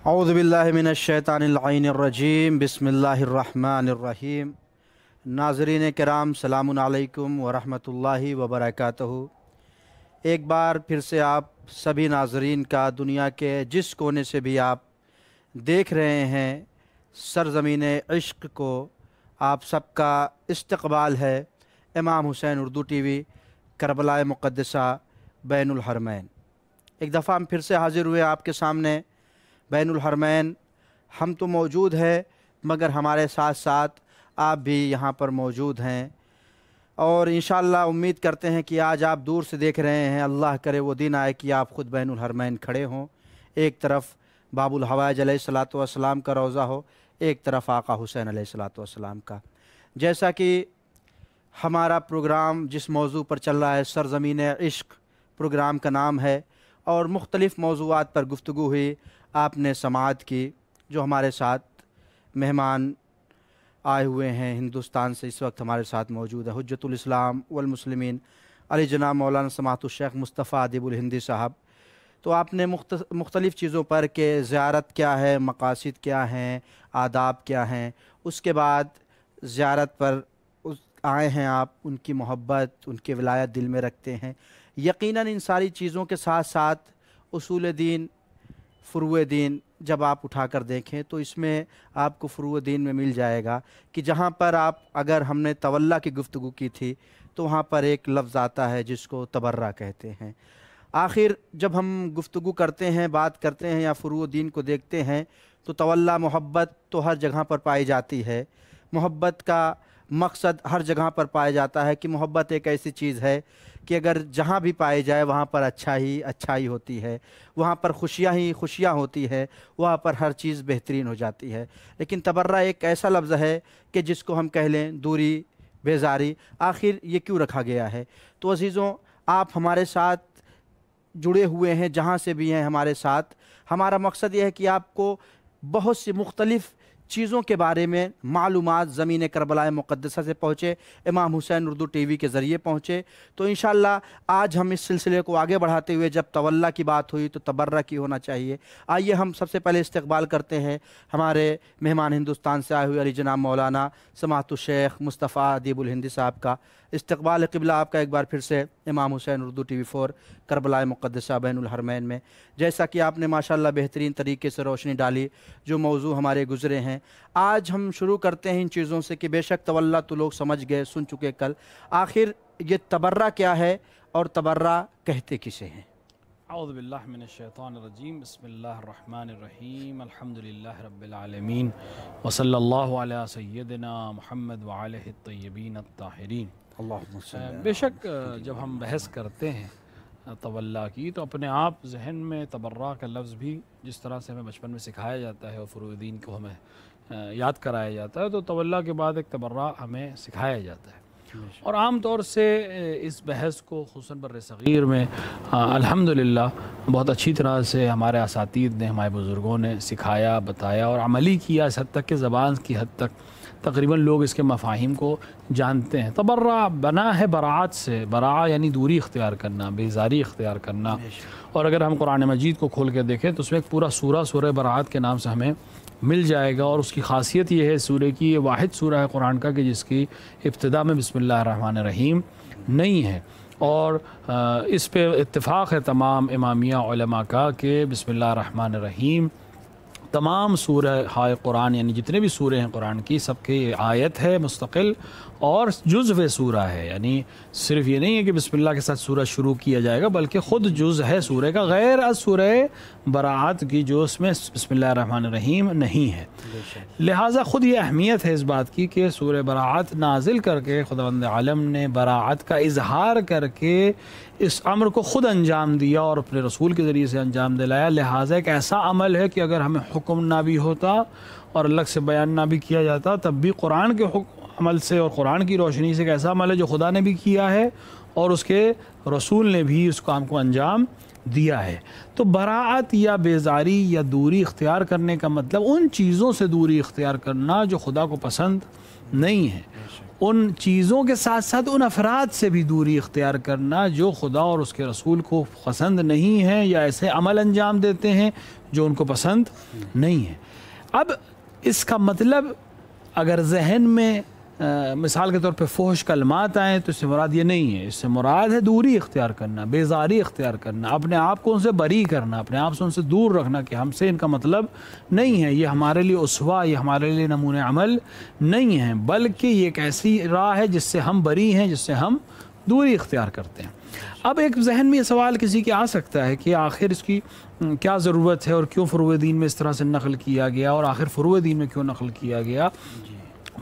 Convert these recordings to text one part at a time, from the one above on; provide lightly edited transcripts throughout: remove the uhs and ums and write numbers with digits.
اعوذ باللہ من الشیطان اللعین الرجیم بسم اللہ الرحمن الرحیم۔ ناظرین کرام سلام علیکم ورحمۃ اللہ وبرکاتہ۔ ایک بار پھر سے آپ سبھی ناظرین کا دنیا کے جس کونے سے بھی آپ دیکھ رہے ہیں سرزمین عشق کو، آپ سب کا استقبال ہے امام حسین اردو ٹی وی کربلا مقدسہ بین الحرمین۔ ایک دفعہ ہم پھر سے حاضر ہوئے آپ کے سامنے بین الحرمین۔ ہم تو موجود ہے مگر ہمارے ساتھ ساتھ آپ بھی یہاں پر موجود ہیں، اور انشاءاللہ امید کرتے ہیں کہ آج آپ دور سے دیکھ رہے ہیں، اللہ کرے وہ دن آئے کہ آپ خود بین الحرمین کھڑے ہوں۔ ایک طرف باب الحوائج علیہ الصلاۃ والسلام کا روضہ ہو، ایک طرف آقا حسین علیہ الصلاۃ والسلام کا۔ جیسا کہ ہمارا پروگرام جس موضوع پر چل رہا ہے سرزمین عشق پروگرام کا نام ہے، اور مختلف موضوعات پر گفتگو ہوئی، آپ نے سماعت کی۔ جو ہمارے ساتھ مہمان آئے ہوئے ہیں ہندوستان سے، اس وقت ہمارے ساتھ موجود ہے حجت الاسلام والمسلمین علی جناب مولانا سماحت الشیخ مصطفیٰ ادیب الہندی صاحب۔ تو آپ نے مختلف چیزوں پر کہ زیارت کیا ہے، مقاصد کیا ہیں، آداب کیا ہیں، اس کے بعد زیارت پر آئے ہیں آپ، ان کی محبت، ان کی ولایت دل میں رکھتے ہیں۔ یقیناً ان ساری چیزوں کے ساتھ ساتھ اصول دین، فروع دین جب آپ اٹھا کر دیکھیں تو اس میں آپ کو فروع دین میں مل جائے گا کہ جہاں پر آپ، اگر ہم نے تولا کی گفتگو کی تھی تو وہاں پر ایک لفظ آتا ہے جس کو تبرہ کہتے ہیں۔ آخر جب ہم گفتگو کرتے ہیں، بات کرتے ہیں یا فروع دین کو دیکھتے ہیں تو تولا، محبت تو ہر جگہ پر پائی جاتی ہے۔ محبت کا مقصد ہر جگہ پر پایا جاتا ہے کہ محبت ایک ایسی چیز ہے کہ اگر جہاں بھی پائے جائے وہاں پر اچھائی ہوتی ہے، وہاں پر خوشیاں ہی خوشیاں ہوتی ہے، وہاں پر ہر چیز بہترین ہو جاتی ہے۔ لیکن تبرہ ایک ایسا لفظ ہے کہ جس کو ہم کہہ لیں دوری، بیزاری، آخر یہ کیوں رکھا گیا ہے؟ تو عزیزوں، آپ ہمارے ساتھ جڑے ہوئے ہیں جہاں سے بھی ہیں ہمارے ساتھ۔ ہمارا مقصد یہ ہے کہ آپ کو بہت سی مختلف چیزوں کے بارے میں معلومات زمین کربلا مقدسہ سے پہنچے، امام حسین اردو ٹی وی کے ذریعے پہنچے۔ تو انشاءاللہ آج ہم اس سلسلے کو آگے بڑھاتے ہوئے، جب تولا کی بات ہوئی تو تبرہ کی ہونا چاہیے۔ آئیے ہم سب سے پہلے استقبال کرتے ہیں ہمارے مہمان ہندوستان سے آئے ہوئے علی جناب مولانا سماحت الشیخ مصطفیٰ ادیب الہندی صاحب کا۔ استقبال قبلہ آپ کا ایک بار پھر سے امام حسین اردو ٹی وی 4 کربلا مقدسہ بین الحرمین میں۔ جیسا کہ آپ نے ماشاءاللہ بہترین طریقے سے روشنی ڈالی جو موضوع ہمارے گزرے ہیں، آج ہم شروع کرتے ہیں ان چیزوں سے کہ بے شک تولا تو لوگ سمجھ گئے، سن چکے کل۔ آخر یہ تبرہ کیا ہے اور تبرہ کہتے کسے ہیں؟ اعوذ باللہ من الشیطان الرجیم، بسم اللہ الرحمن الرحیم، الحمدللہ رب العالمین، وصلی اللہ علی سیدنا محمد وعلیہ الطیبین الطاہرین۔ اللہم صلی بے شک جب ہم بحث کرتے ہیں تولا کی تو اپنے آپ ذہن میں تبرہ کا لفظ بھی جس طرح سے ہمیں بچپن میں سکھایا جاتا ہے اور فروع دین کو ہمیں یاد کرایا جاتا ہے، تو تولا کے بعد ایک تبرہ ہمیں سکھایا جاتا ہے۔ اور عام طور سے اس بحث کو خصوصاً بر صغیر میں الحمدللہ بہت اچھی طرح سے ہمارے اساتید نے، ہمارے بزرگوں نے سکھایا، بتایا اور عملی کیا، اس حد تک کہ زبان کی حد تک تقریباً لوگ اس کے مفاہیم کو جانتے ہیں۔ تبرہ بنا ہے براعت سے، براع یعنی دوری اختیار کرنا، بیزاری اختیار کرنا۔ اور اگر ہم قرآن مجید کو کھول کے دیکھیں تو اس میں ایک پورا سورہ براعت کے نام سے ہمیں مل جائے گا، اور اس کی خاصیت یہ ہے سورہ کی، یہ واحد سورہ ہے قرآن کا کہ جس کی ابتدا میں بسم اللہ الرحمن الرحیم نہیں ہے، اور اس پہ اتفاق ہے تمام امامیہ علماء کا کہ بسم اللہ الرحمن الرحیم تمام سورہ ہائے قرآن، یعنی جتنے بھی سورے ہیں قرآن کی، سب کی آیت ہے مستقل اور جزو سورہ ہے۔ یعنی صرف یہ نہیں ہے کہ بسم اللہ کے ساتھ سورہ شروع کیا جائے گا، بلکہ خود جز ہے سورہ کا، غیر از سورہ براعت کی جو اس میں بسم اللہ الرحمن الرحیم نہیں ہے۔ لہٰذا خود یہ اہمیت ہے اس بات کی کہ سورہ براعت نازل کر کے خداوند عالم نے براعت کا اظہار کر کے اس امر کو خود انجام دیا اور اپنے رسول کے ذریعے سے انجام دلایا۔ لہٰذا ایک ایسا عمل ہے کہ اگر ہمیں حکم نہ بھی ہوتا اور الگ سے بیان نہ بھی کیا جاتا، تب بھی قرآن کے عمل سے اور قرآن کی روشنی سے ایک ایسا عمل ہے جو خدا نے بھی کیا ہے اور اس کے رسول نے بھی اس کام کو انجام دیا ہے۔ تو براعت یا بیزاری یا دوری اختیار کرنے کا مطلب ان چیزوں سے دوری اختیار کرنا جو خدا کو پسند نہیں ہے، ان چیزوں کے ساتھ ساتھ ان افراد سے بھی دوری اختیار کرنا جو خدا اور اس کے رسول کو پسند نہیں ہیں یا ایسے عمل انجام دیتے ہیں جو ان کو پسند نہیں ہے۔ اب اس کا مطلب اگر ذہن میں مثال کے طور پہ فحش کلمات آئیں تو اس سے مراد یہ نہیں ہے، اس سے مراد ہے دوری اختیار کرنا، بیزاری اختیار کرنا، اپنے آپ کو ان سے بری کرنا، اپنے آپ سے ان سے دور رکھنا کہ ہم سے ان کا مطلب نہیں ہے، یہ ہمارے لیے اسوہ، یہ ہمارے لیے نمونہ عمل نہیں ہے، بلکہ یہ ایک ایسی راہ ہے جس سے ہم بری ہیں، جس سے ہم دوری اختیار کرتے ہیں۔ اب ایک ذہن میں یہ سوال کسی کے آ سکتا ہے کہ آخر اس کی کیا ضرورت ہے اور کیوں فروع دین میں اس طرح سے نقل کیا گیا، اور آخر فروع دین میں کیوں نقل کیا گیا؟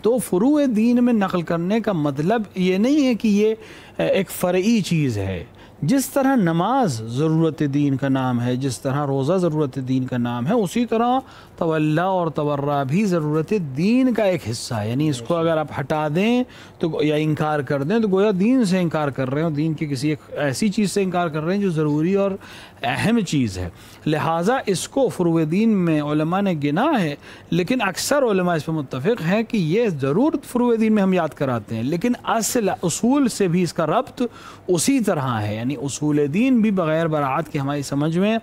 تو فروع دین میں نقل کرنے کا مطلب یہ نہیں ہے کہ یہ ایک فرعی چیز ہے۔ جس طرح نماز ضرورت دین کا نام ہے، جس طرح روزہ ضرورت دین کا نام ہے، اسی طرح تولا اور تبرع بھی ضرورت دین کا ایک حصہ ہے۔ یعنی اس کو اگر آپ ہٹا دیں تو یا انکار کر دیں تو گویا دین سے انکار کر رہے ہیں، دین کی کسی ایک ایسی چیز سے انکار کر رہے ہیں جو ضروری اور اہم چیز ہے۔ لہٰذا اس کو فروع دین میں علماء نے گنا ہے، لیکن اکثر علماء اس پہ متفق ہیں کہ یہ ضرور فروع دین میں ہم یاد کراتے ہیں، لیکن اصول سے بھی اس کا ربط اسی طرح ہے، یعنی اصول دین بھی بغیر براعت کے ہماری سمجھ میں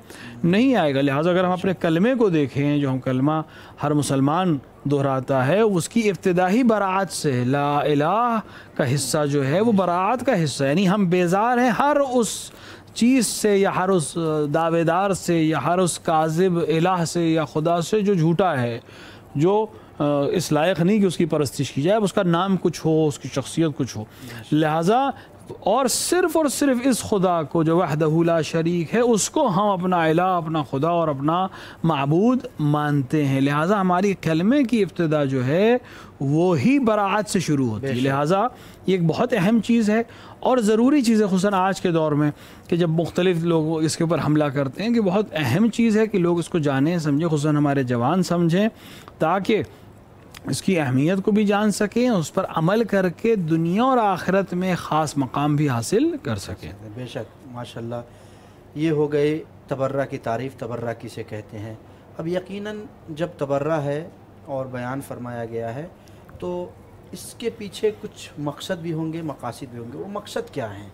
نہیں آئے گا۔ لہٰذا اگر ہم اپنے کلمے کو دیکھیں، جو ہم کلمہ ہر مسلمان دہراتا ہے، اس کی ابتدائی براعت سے لا الہ کا حصہ جو ہے وہ براعت کا حصہ ہے، یعنی ہم بیزار ہیں ہر اس چیز سے یا ہر اس دعوے دار سے یا ہر اس کاذب الہ سے یا خدا سے جو جھوٹا ہے، جو اس لائق نہیں کہ اس کی پرستش کی جائے، اس کا نام کچھ ہو، اس کی شخصیت کچھ ہو۔ لہٰذا اور صرف اس خدا کو جو وحدہ لا شریک ہے، اس کو ہم اپنا الہ، اپنا خدا اور اپنا معبود مانتے ہیں۔ لہٰذا ہماری کلمے کی ابتدا جو ہے وہی براعت سے شروع ہوتی ہے۔ لہٰذا یہ ایک بہت اہم چیز ہے اور ضروری چیز ہے، خصوصاً آج کے دور میں کہ جب مختلف لوگ اس کے اوپر حملہ کرتے ہیں، کہ بہت اہم چیز ہے کہ لوگ اس کو جانیں، سمجھیں، خصوصاً ہمارے جوان سمجھیں، تاکہ اس کی اہمیت کو بھی جان سکیں، اس پر عمل کر کے دنیا اور آخرت میں خاص مقام بھی حاصل کر سکیں۔ بے شک، ماشاءاللہ۔ یہ ہو گئے تبرع کی تعریف، تبرع کسے کہتے ہیں۔ اب یقیناً جب تبرع ہے اور بیان فرمایا گیا ہے تو اس کے پیچھے کچھ مقصد بھی ہوں گے، مقاصد بھی ہوں گے۔ وہ مقصد کیا ہیں؟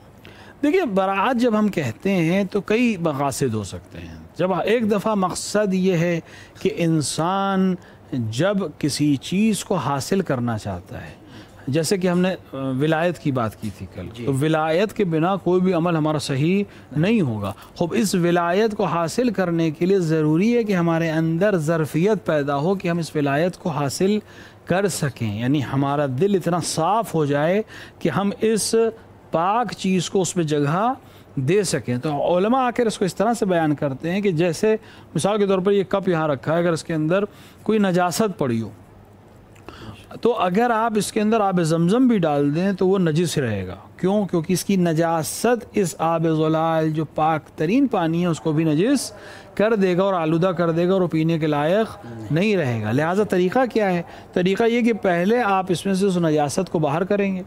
دیکھیے، براعت جب ہم کہتے ہیں تو کئی مقاصد ہو سکتے ہیں۔ جب ایک دفعہ مقصد یہ ہے کہ انسان جب کسی چیز کو حاصل کرنا چاہتا ہے، جیسے کہ ہم نے ولایت کی بات کی تھی کل، تو ولایت کے بنا کوئی بھی عمل ہمارا صحیح نہیں ہوگا۔ خوب اس ولایت کو حاصل کرنے کے لیے ضروری ہے کہ ہمارے اندر ظرفیت پیدا ہو کہ ہم اس ولایت کو حاصل کر سکیں، یعنی ہمارا دل اتنا صاف ہو جائے کہ ہم اس پاک چیز کو اس میں جگہ دے سکیں۔ تو علماء آ کر اس کو اس طرح سے بیان کرتے ہیں کہ جیسے مثال کے طور پر یہ کپ یہاں رکھا ہے، اگر اس کے اندر کوئی نجاست پڑی ہو تو اگر آپ اس کے اندر آب زمزم بھی ڈال دیں تو وہ نجس رہے گا۔ کیوں؟ کیونکہ اس کی نجاست اس آب زلال جو پاک ترین پانی ہے اس کو بھی نجس کر دے گا اور آلودہ کر دے گا اور وہ پینے کے لائق نہیں رہے گا۔ لہٰذا طریقہ کیا ہے؟ طریقہ یہ کہ پہلے آپ اس میں سے اس نجاست کو باہر کریں گے،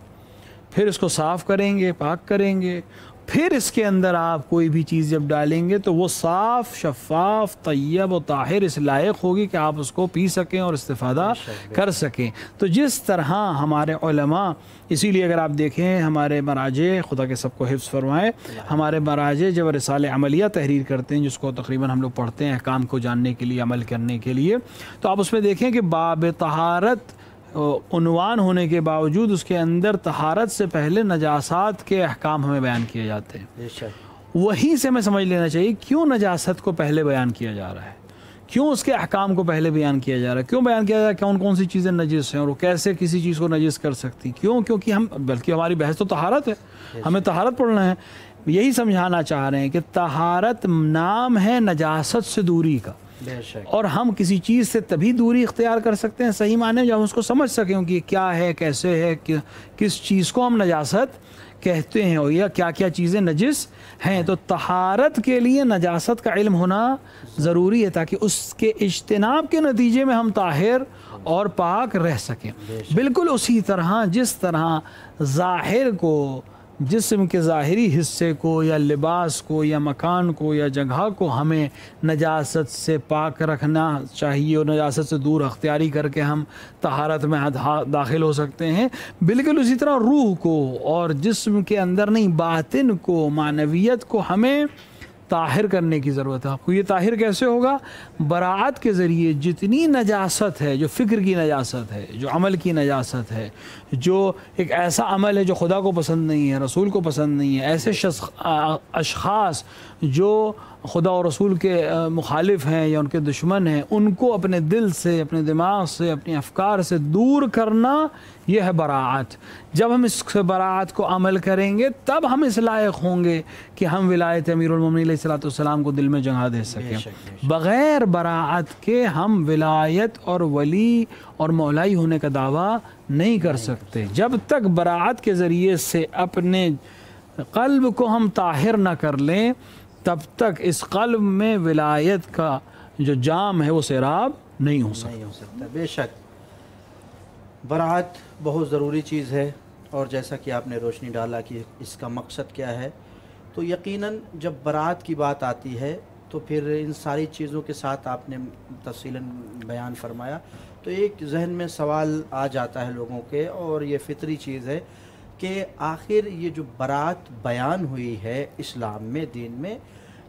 پھر اس کو صاف کریں گے، پاک کریں گے، پھر اس کے اندر آپ کوئی بھی چیز جب ڈالیں گے تو وہ صاف، شفاف، طیب و طاہر اس لائق ہوگی کہ آپ اس کو پی سکیں اور استفادہ کر سکیں۔ تو جس طرح ہمارے علماء، اسی لیے اگر آپ دیکھیں ہمارے مراجع، خدا کے سب کو حفظ فرمائے، ہمارے مراجع جب رسالہ عملیہ تحریر کرتے ہیں، جس کو تقریباً ہم لوگ پڑھتے ہیں احکام کو جاننے کے لیے، عمل کرنے کے لیے، تو آپ اس میں دیکھیں کہ باب طہارت عنوان ہونے کے باوجود اس کے اندر طہارت سے پہلے نجاسات کے احکام ہمیں بیان کیے جاتے ہیں۔ وہیں سے ہمیں سمجھ لینا چاہیے کیوں نجاست کو پہلے بیان کیا جا رہا ہے، کیوں اس کے احکام کو پہلے بیان کیا جا رہا ہے، کیوں بیان کیا جا رہا ہے کون کون سی چیزیں نجس ہیں اور وہ کیسے کسی چیز کو نجس کر سکتی۔ کیوں؟ کیونکہ بلکہ ہماری بحث تو طہارت ہے، ہمیں طہارت پڑھنا ہے۔ یہی سمجھانا چاہ رہے ہیں کہ طہارت نام ہے نجاست سے دوری کا، اور ہم کسی چیز سے تبھی دوری اختیار کر سکتے ہیں صحیح معنی جب ہم اس کو سمجھ سکیں کہ کیا ہے، کیسے ہے، کس چیز کو ہم نجاست کہتے ہیں اور یا کیا کیا چیزیں نجس ہیں۔ تو طہارت کے لیے نجاست کا علم ہونا ضروری ہے تاکہ اس کے اجتناب کے نتیجے میں ہم طاہر اور پاک رہ سکیں۔ بالکل اسی طرح جس طرح ظاہر کو جسم کے ظاہری حصے کو یا لباس کو یا مکان کو یا جگہ کو ہمیں نجاست سے پاک رکھنا چاہیے اور نجاست سے دور اختیاری کر کے ہم طہارت میں داخل ہو سکتے ہیں، بالکل اسی طرح روح کو اور جسم کے اندر نہیں باطن کو، معنویت کو ہمیں طاہر کرنے کی ضرورت ہے۔ آپ کو یہ طاہر کیسے ہوگا؟ براعت کے ذریعے جتنی نجاست ہے، جو فکر کی نجاست ہے، جو عمل کی نجاست ہے، جو ایک ایسا عمل ہے جو خدا کو پسند نہیں ہے، رسول کو پسند نہیں ہے، ایسے اشخاص جو خدا اور رسول کے مخالف ہیں یا ان کے دشمن ہیں، ان کو اپنے دل سے، اپنے دماغ سے، اپنے افکار سے دور کرنا، یہ ہے براعت۔ جب ہم اس براعت کو عمل کریں گے تب ہم اس لائق ہوں گے کہ ہم ولایت امیر المومنین علیہ السلام کو دل میں جگہ دے سکیں۔ بغیر براعت کے ہم ولایت اور ولی اور مولائی ہونے کا دعویٰ نہیں کر سکتے۔ جب تک براعت کے ذریعے سے اپنے قلب کو ہم طاہر نہ کر لیں تب تک اس قلب میں ولایت کا جو جام ہے وہ سیراب نہیں ہو سکتا۔ بے شک براعت بہت ضروری چیز ہے، اور جیسا کہ آپ نے روشنی ڈالا کہ اس کا مقصد کیا ہے، تو یقیناً جب براعت کی بات آتی ہے تو پھر ان ساری چیزوں کے ساتھ آپ نے تفصیلاً بیان فرمایا، تو ایک ذہن میں سوال آ جاتا ہے لوگوں کے، اور یہ فطری چیز ہے کہ آخر یہ جو براعت بیان ہوئی ہے اسلام میں، دین میں،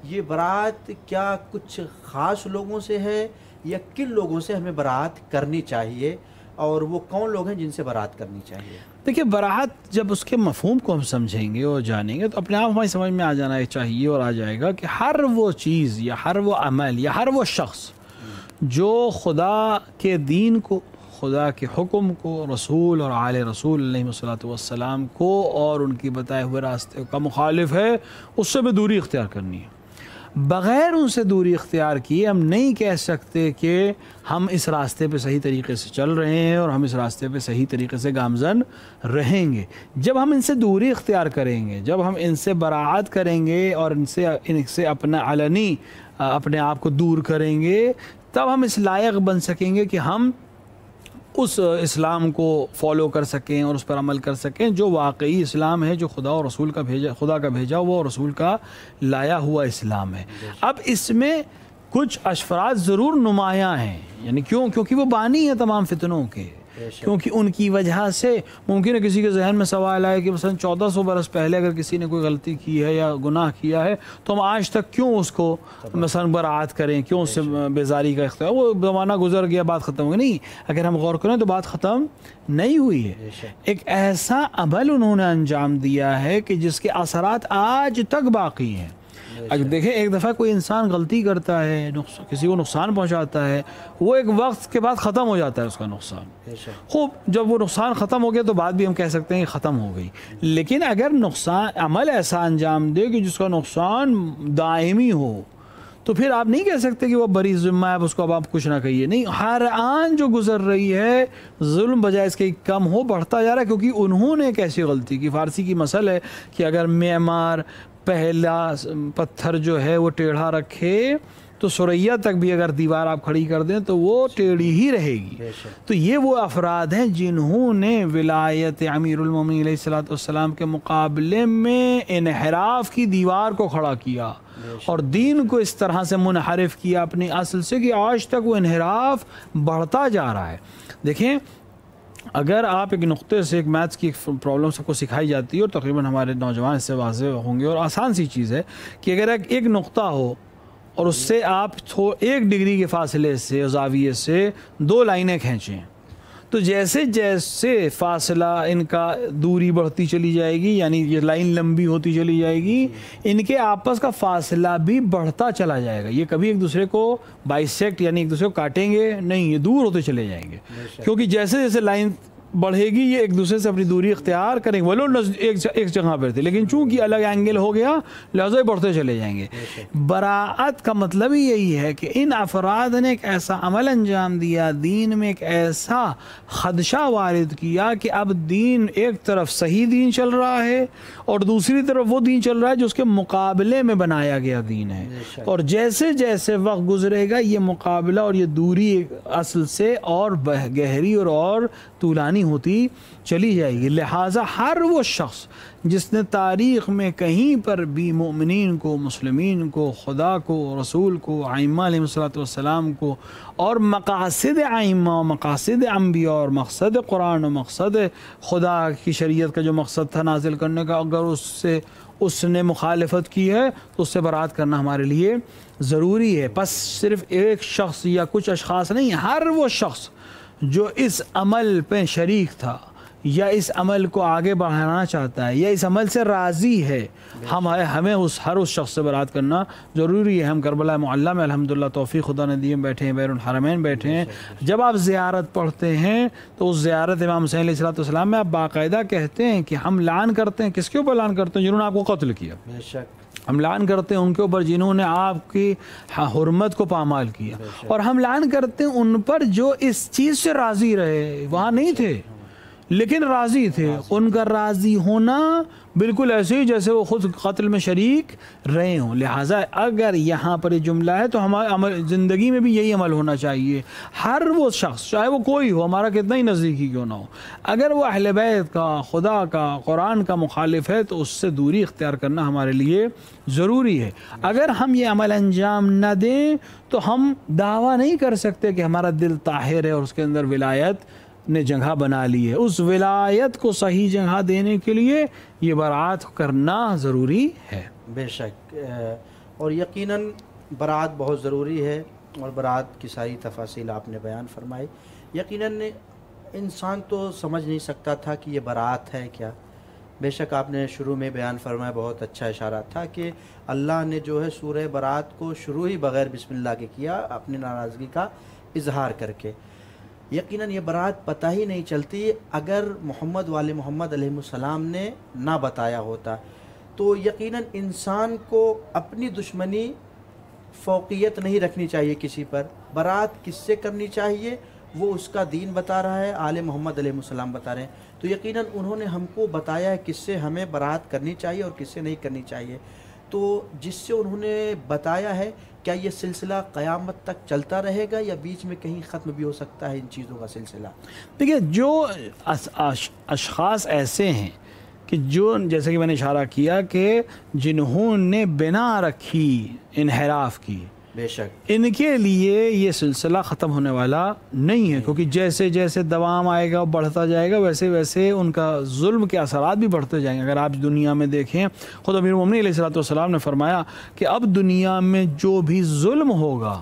یہ براعت کیا کچھ خاص لوگوں سے ہے یا کن لوگوں سے ہمیں براعت کرنی چاہیے، اور وہ کون لوگ ہیں جن سے براعت کرنی چاہیے؟ دیکھیے، براعت جب اس کے مفہوم کو ہم سمجھیں گے اور جانیں گے تو اپنے آپ ہماری سمجھ میں آ جانا چاہیے اور آ جائے گا کہ ہر وہ چیز یا ہر وہ عمل یا ہر وہ شخص جو خدا کے دین کو، خدا کے حکم کو، رسول اور آل رسول علیہ السلام کو اور ان کی بتائے ہوئے راستے کا مخالف ہے، اس سے بھی دوری اختیار کرنی ہے۔ بغیر ان سے دوری اختیار کیے ہم نہیں کہہ سکتے کہ ہم اس راستے پہ صحیح طریقے سے چل رہے ہیں اور ہم اس راستے پہ صحیح طریقے سے گامزن رہیں گے۔ جب ہم ان سے دوری اختیار کریں گے، جب ہم ان سے براعت کریں گے اور ان سے اپنا علنی اپنے آپ کو دور کریں گے، تب ہم اس لائق بن سکیں گے کہ ہم اس اسلام کو فالو کر سکیں اور اس پر عمل کر سکیں جو واقعی اسلام ہے، جو خدا اور رسول کا بھیجا، خدا کا بھیجا ہوا اور رسول کا لایا ہوا اسلام ہے۔ اب اس میں کچھ افراد ضرور نمایاں ہیں، یعنی کیونکہ وہ بانی ہیں تمام فتنوں کے، کیونکہ ان کی وجہ سے ممکن ہے کسی کے ذہن میں سوال آئے کہ مثلا 1400 برس پہلے اگر کسی نے کوئی غلطی کی ہے یا گناہ کیا ہے تو ہم آج تک کیوں اس کو مثلا براعت کریں، کیوں اس سے بیزاری کا اختیار، وہ زمانہ گزر گیا، بات ختم ہو گئی۔ نہیں، اگر ہم غور کریں تو بات ختم نہیں ہوئی ہے۔ ایک ایسا عمل انہوں نے انجام دیا ہے کہ جس کے اثرات آج تک باقی ہیں۔ اگر دیکھیں، ایک دفعہ کوئی انسان غلطی کرتا ہے، کسی کو نقصان پہنچاتا ہے، وہ ایک وقت کے بعد ختم ہو جاتا ہے اس کا نقصان۔ خوب، جب وہ نقصان ختم ہو گیا تو بات بھی ہم کہہ سکتے ہیں کہ ختم ہو گئی۔ لیکن اگر نقصان عمل ایسا انجام دے کہ جس کا نقصان دائمی ہو تو پھر آپ نہیں کہہ سکتے کہ وہ بری ذمہ ہے، اس کو اب آپ کچھ نہ کہیے۔ نہیں، ہر آن جو گزر رہی ہے ظلم بجائے اس کے کم ہو، بڑھتا جا رہا ہے، کیونکہ انہوں نے ایک ایسی غلطی کی۔ فارسی کی مثل ہے کہ اگر معمار پہلا پتھر جو ہے وہ ٹیڑھا رکھے تو سریا تک بھی اگر دیوار آپ کھڑی کر دیں تو وہ ٹیڑھی ہی رہے گی۔ تو یہ وہ افراد ہیں جنہوں نے ولایت امیر المومنین علیہ السلام کے مقابلے میں انحراف کی دیوار کو کھڑا کیا اور دین کو اس طرح سے منحرف کیا اپنی اصل سے کہ آج تک وہ انحراف بڑھتا جا رہا ہے۔ دیکھیں، اگر آپ ایک نقطے سے، ایک میتھس کی ایک پرابلم سب کو سکھائی جاتی ہے اور تقریباً ہمارے نوجوان اس سے واضح ہوں گے، اور آسان سی چیز ہے کہ اگر ایک نقطہ ہو اور اس سے آپ 1 ڈگری کے فاصلے سے، زاویے سے 2 لائنیں کھینچیں، تو جیسے جیسے فاصلہ ان کا دوری بڑھتی چلی جائے گی، یعنی یہ لائن لمبی ہوتی چلی جائے گی، ان کے آپس کا فاصلہ بھی بڑھتا چلا جائے گا۔ یہ کبھی ایک دوسرے کو بائیسیکٹ یعنی ایک دوسرے کو کاٹیں گے نہیں، یہ دور ہوتے چلے جائیں گے، کیونکہ جیسے جیسے لائن بڑھے گی یہ ایک دوسرے سے اپنی دوری اختیار کریں گے۔ وہ لوگ ایک جگہ پر تھے لیکن چونکہ الگ اینگل ہو گیا لہذا بڑھتے چلے جائیں گے۔ براعت کا مطلب ہی یہی ہے کہ ان افراد نے ایک ایسا عمل انجام دیا، دین میں ایک ایسا خدشہ وارد کیا کہ اب دین ایک طرف صحیح دین چل رہا ہے اور دوسری طرف وہ دین چل رہا ہے جو اس کے مقابلے میں بنایا گیا دین ہے، اور جیسے جیسے وقت گزرے گا یہ مقابلہ اور یہ دوری اصل سے اور گہری اور طولانی ہوتی چلی جائے گی۔ لہٰذا ہر وہ شخص جس نے تاریخ میں کہیں پر بھی مومنین کو، مسلمین کو، خدا کو، رسول کو، ائمہ علیہ السلام کو اور مقاصد ائمہ و مقاصد انبیاء اور مقصد قرآن و مقصد خدا کی شریعت کا جو مقصد تھا نازل کرنے کا، اگر اس نے مخالفت کی ہے تو اس سے برات کرنا ہمارے لیے ضروری ہے۔ بس صرف ایک شخص یا کچھ اشخاص نہیں، ہر وہ شخص جو اس عمل پہ شریک تھا یا اس عمل کو آگے بڑھانا چاہتا ہے یا اس عمل سے راضی ہے، ہمیں ہر اس شخص سے برات کرنا ضروری ہے۔ ہم کربلا معلیٰ میں الحمدللہ توفیق خدا نے دی بیٹھے ہیں، بیرون الحرمین بیٹھے ہیں۔ جب آپ زیارت پڑھتے ہیں تو اس زیارت امام حسین علیہ السلام میں آپ باقاعدہ کہتے ہیں کہ ہم لعن کرتے ہیں۔ کس کے اوپر لعن کرتے ہیں؟ جنہوں نے آپ کو قتل کیا۔ بے شک ہم لعن کرتے ہیں ان کے اوپر جنہوں نے آپ کی حرمت کو پامال کیا، اور ہم لعن کرتے ہیں ان پر جو اس چیز سے راضی رہے، وہاں نہیں تھے لیکن راضی تھے۔ ان کا راضی ہونا بالکل ایسے ہی جیسے وہ خود قتل میں شریک رہے ہوں۔ لہٰذا اگر یہاں پر یہ جملہ ہے تو ہمارے عمل زندگی میں بھی یہی عمل ہونا چاہیے۔ ہر وہ شخص چاہے وہ کوئی ہو، ہمارا کتنا ہی نزدیکی کیوں نہ ہو، اگر وہ اہل بیت کا، خدا کا، قرآن کا مخالف ہے تو اس سے دوری اختیار کرنا ہمارے لیے ضروری ہے۔ اگر ہم یہ عمل انجام نہ دیں تو ہم دعویٰ نہیں کر سکتے کہ ہمارا دل طاہر ہے اور اس کے اندر ولایت نے جگہ بنا لی ہے۔ اس ولایت کو صحیح جگہ دینے کے لیے یہ برات کرنا ضروری ہے۔ بے شک، اور یقیناً برات بہت ضروری ہے، اور برات کی ساری تفاصیل آپ نے بیان فرمائی۔ یقیناً انسان تو سمجھ نہیں سکتا تھا کہ یہ برات ہے کیا۔ بے شک آپ نے شروع میں بیان فرمایا، بہت اچھا اشارہ تھا کہ اللہ نے جو ہے سورہ برات کو شروع ہی بغیر بسم اللہ کے کیا، اپنی ناراضگی کا اظہار کر کے۔ یقیناً یہ برات پتہ ہی نہیں چلتی اگر محمد والے محمد علیہ السلام نے نہ بتایا ہوتا۔ تو یقیناً انسان کو اپنی دشمنی فوقیت نہیں رکھنی چاہیے کسی پر۔ برات کس سے کرنی چاہیے؟ وہ اس کا دین بتا رہا ہے، آل محمد علیہ السلام بتا رہے ہیں، تو یقیناً انہوں نے ہم کو بتایا ہے کس سے ہمیں برات کرنی چاہیے اور کس سے نہیں کرنی چاہیے۔ تو جس سے انہوں نے بتایا ہے، کیا یہ سلسلہ قیامت تک چلتا رہے گا یا بیچ میں کہیں ختم بھی ہو سکتا ہے ان چیزوں کا سلسلہ؟ دیکھیے، جو اشخاص ایسے ہیں کہ جو جیسے کہ میں نے اشارہ کیا کہ جنہوں نے بنا رکھی انحراف کی، بے شک ان کے لیے یہ سلسلہ ختم ہونے والا نہیں ہے، کیونکہ جیسے جیسے دوام آئے گا بڑھتا جائے گا، ویسے ویسے ان کا ظلم کے اثرات بھی بڑھتے جائیں گے۔ اگر آپ دنیا میں دیکھیں، خود امیر المومنین علیہ السلام نے فرمایا کہ اب دنیا میں جو بھی ظلم ہوگا،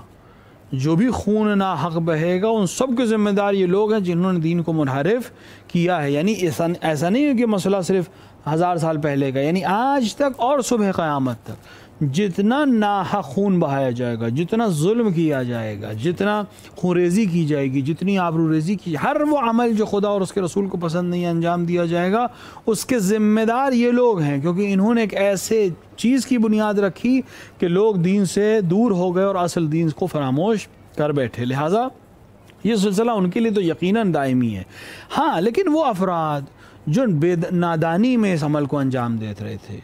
جو بھی خون ناحق بہے گا، ان سب کے ذمہ دار یہ لوگ ہیں جنہوں نے دین کو منحرف کیا ہے۔ یعنی ایسا نہیں ہے کہ مسئلہ صرف 1000 سال پہلے کا، یعنی آج تک اور صبح قیامت تک جتنا ناحق خون بہایا جائے گا، جتنا ظلم کیا جائے گا، جتنا خونریزی کی جائے گی، جتنی آبروریزی کی، ہر وہ عمل جو خدا اور اس کے رسول کو پسند نہیں انجام دیا جائے گا، اس کے ذمہ دار یہ لوگ ہیں، کیونکہ انہوں نے ایک ایسے چیز کی بنیاد رکھی کہ لوگ دین سے دور ہو گئے اور اصل دین کو فراموش کر بیٹھے۔ لہٰذا یہ سلسلہ ان کے لیے تو یقیناً دائمی ہے۔ ہاں، لیکن وہ افراد جو نادانی میں اس عمل کو انجام دیتے رہے تھے،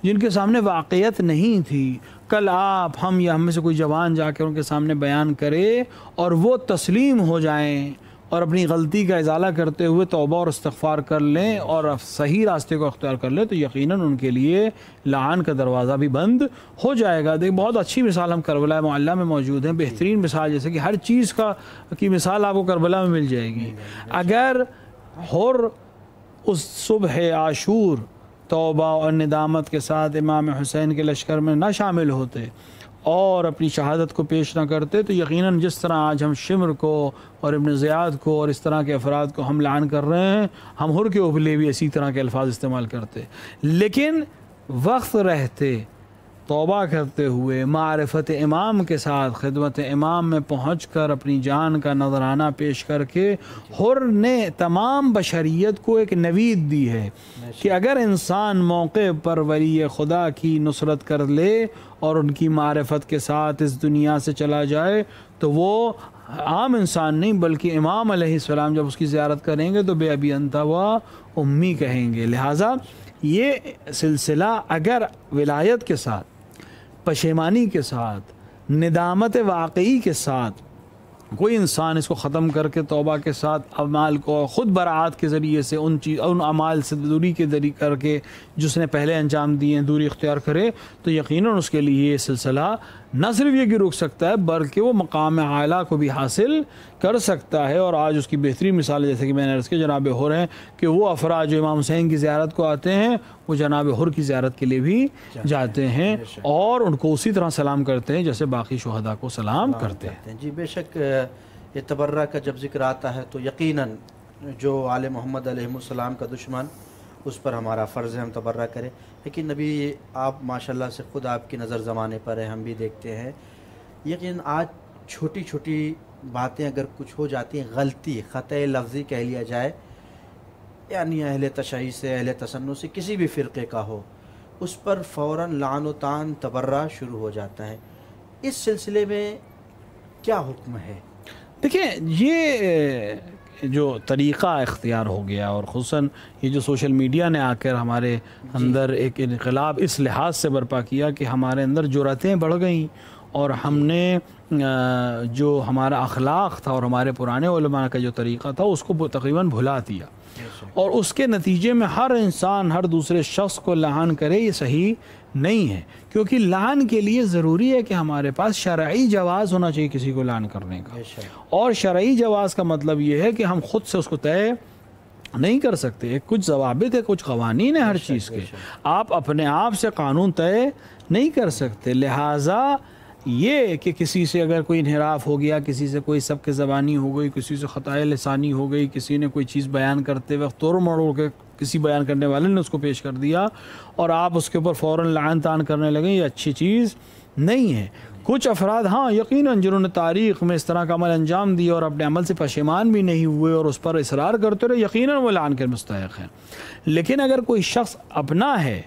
جن کے سامنے واقعیت نہیں تھی، کل آپ ہم یا ہم میں سے کوئی جوان جا کے ان کے سامنے بیان کرے اور وہ تسلیم ہو جائیں اور اپنی غلطی کا ازالہ کرتے ہوئے توبہ اور استغفار کر لیں اور صحیح راستے کو اختیار کر لیں، تو یقیناً ان کے لیے لعان کا دروازہ بھی بند ہو جائے گا۔ دیکھ، بہت اچھی مثال ہم کربلا معلیٰ میں موجود ہیں، بہترین مثال، جیسے کہ ہر چیز کی مثال آپ کو کربلا میں مل جائے گی۔ اگر اس صبح عاشور توبہ اور ندامت کے ساتھ امام حسین کے لشکر میں نہ شامل ہوتے اور اپنی شہادت کو پیش نہ کرتے، تو یقیناً جس طرح آج ہم شمر کو اور ابن زیاد کو اور اس طرح کے افراد کو ہم لعن کر رہے ہیں، ہم حر کے اوپلے بھی اسی طرح کے الفاظ استعمال کرتے، لیکن وقت رہتے توبہ کرتے ہوئے معرفت امام کے ساتھ خدمت امام میں پہنچ کر اپنی جان کا نذرانہ پیش کر کے حر نے تمام بشریت کو ایک نوید دی ہے کہ اگر انسان موقع پر ولی خدا کی نصرت کر لے اور ان کی معرفت کے ساتھ اس دنیا سے چلا جائے تو وہ عام انسان نہیں بلکہ امام علیہ السلام جب اس کی زیارت کریں گے تو بے ابی انت و امی کہیں گے۔ لہٰذا یہ سلسلہ اگر ولایت کے ساتھ، پشیمانی کے ساتھ، ندامت واقعی کے ساتھ کوئی انسان اس کو ختم کر کے توبہ کے ساتھ اعمال کو خود براعات کے ذریعے سے ان اعمال سے دوری کے ذریعے کر کے جس نے پہلے انجام دیے ہیں دوری اختیار کرے تو یقیناً اس کے لیے یہ سلسلہ نہ صرف یہ کہ رک سکتا ہے بلکہ وہ مقام اعلیٰ کو بھی حاصل کر سکتا ہے. اور آج اس کی بہترین مثال جیسے کہ میں نے عرض کیا جناب حر ہیں کہ وہ افراد جو امام حسین کی زیارت کو آتے ہیں وہ جناب حر کی زیارت کے لیے بھی جاتے ہیں اور ان کو اسی طرح سلام کرتے ہیں جیسے باقی شہداء کو سلام کرتے ہیں. جی بے شک یہ تبرہ کا جب ذکر آتا ہے تو یقیناً جو آل محمد علیہ السلام کا دشمن اس پر ہمارا فرض ہے ہم تبرہ کریں. لیکن نبی آپ ماشاءاللہ سے خود آپ کی نظر زمانے پر ہے ہم بھی دیکھتے ہیں. یقیناً آج چھوٹی چھوٹی باتیں اگر کچھ ہو جاتی ہیں غلطی خطأ لفظی کہہ لیا جائے یعنی اہل تشیع سے اہل تسنن سے کسی بھی فرقے کا ہو اس پر فوراً لعن و طعن تبرہ شروع ہو جاتا ہے. اس سلسلے میں کیا حکم ہے؟ دیکھیں یہ جو طریقہ اختیار ہو گیا اور خصوصاً یہ جو سوشل میڈیا نے آ کر ہمارے اندر ایک انقلاب اس لحاظ سے برپا کیا کہ ہمارے اندر جرأتیں بڑھ گئیں اور ہم نے جو ہمارا اخلاق تھا اور ہمارے پرانے علماء کا جو طریقہ تھا اس کو تقریباً بھلا دیا اور اس کے نتیجے میں ہر انسان ہر دوسرے شخص کو لعان کرے یہ صحیح نہیں ہے. کیونکہ لعان کے لیے ضروری ہے کہ ہمارے پاس شرعی جواز ہونا چاہیے کسی کو لعان کرنے کا اور شرعی جواز کا مطلب یہ ہے کہ ہم خود سے اس کو طے نہیں کر سکتے. کچھ ضوابط ہے کچھ قوانین ہیں ہر چیز کے آپ اپنے آپ سے قانون طے نہیں کر سکتے. لہٰذا یہ کہ کسی سے اگر کوئی انحراف ہو گیا کسی سے کوئی سبق زبانی ہو گئی کسی سے خطائے لسانی ہو گئی کسی نے کوئی چیز بیان کرتے وقت توڑ مروڑ کے کسی بیان کرنے والے نے اس کو پیش کر دیا اور آپ اس کے اوپر فوراً لعن طعن کرنے لگیں یہ اچھی چیز نہیں ہے. کچھ افراد ہاں یقیناً جنہوں نے تاریخ میں اس طرح کا عمل انجام دیا اور اپنے عمل سے پشیمان بھی نہیں ہوئے اور اس پر اصرار کرتے رہے یقیناً وہ لعن کے مستحق ہیں. لیکن اگر کوئی شخص اپنا ہے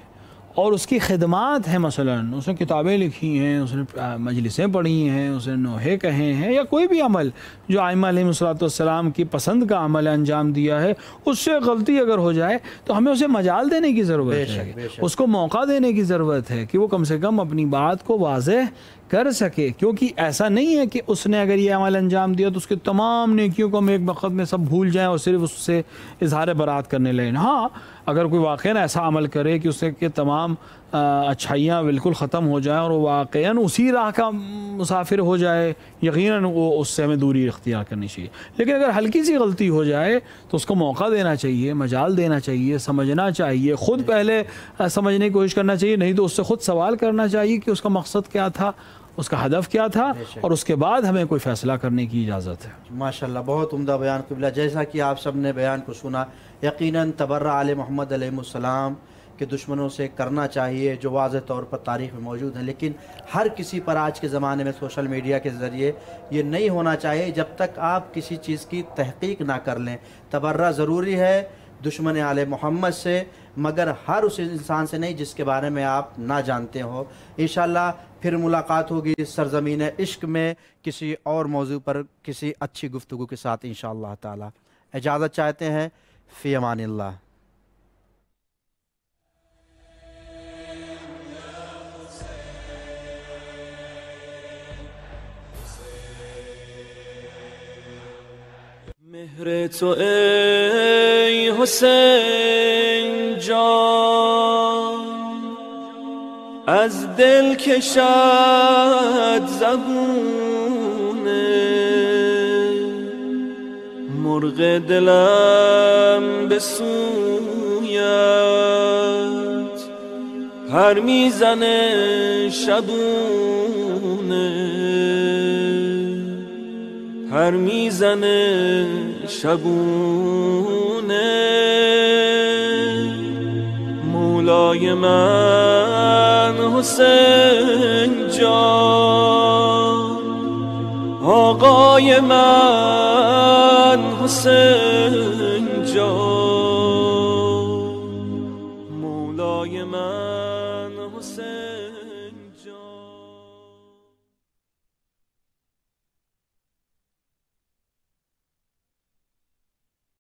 اور اس کی خدمات ہیں مثلاً اس نے کتابیں لکھی ہیں اس نے مجلسیں پڑھی ہیں اس نے نوحے کہے ہیں یا کوئی بھی عمل جو ائمہ علیہ السلام کی پسند کا عمل انجام دیا ہے اس سے غلطی اگر ہو جائے تو ہمیں اسے مجال دینے کی ضرورت ہے اس کو موقع دینے کی ضرورت ہے کہ وہ کم سے کم اپنی بات کو واضح کر سکے. کیونکہ ایسا نہیں ہے کہ اس نے اگر یہ عمل انجام دیا تو اس کے تمام نیکیوں کو ہم ایک وقت میں سب بھول جائیں اور صرف اس سے اظہار برات کرنے لگیں. ہاں اگر کوئی واقعاً ایسا عمل کرے کہ اس کے تمام اچھائیاں بالکل ختم ہو جائیں اور وہ واقعاً اسی راہ کا مسافر ہو جائے یقیناً وہ اس سے ہمیں دوری اختیار کرنی چاہیے. لیکن اگر ہلکی سی غلطی ہو جائے تو اس کو موقع دینا چاہیے مجال دینا چاہیے سمجھنا چاہیے خود پہلے سمجھنے کی کوشش کرنا چاہیے نہیں تو اس سے خود سوال کرنا چاہیے کہ اس کا مقصد کیا تھا اس کا ہدف کیا تھا اور اس کے بعد ہمیں کوئی فیصلہ کرنے کی اجازت ہے. ماشاءاللہ بہت عمدہ بیان قبلہ. جیسا کہ آپ سب نے بیان کو سنا یقیناً تبرہ آل محمد علیہ السلام کے دشمنوں سے کرنا چاہیے جو واضح طور پر تاریخ میں موجود ہیں. لیکن ہر کسی پر آج کے زمانے میں سوشل میڈیا کے ذریعے یہ نہیں ہونا چاہیے جب تک آپ کسی چیز کی تحقیق نہ کر لیں. تبرہ ضروری ہے دشمن آل محمد سے مگر ہر اس انسان سے نہیں جس کے بارے میں آپ نہ جانتے ہو. انشاءاللہ پھر ملاقات ہوگی سرزمین عشق میں کسی اور موضوع پر کسی اچھی گفتگو کے ساتھ انشاءاللہ تعالی. اجازت چاہتے ہیں فی امان اللہ. مهر تو ای حسین جان از دل کشد زبونه مرغ دلم به سویت پر میزنه شبونه پر میزنه شبونه مولای من حسین جان آقای من حسین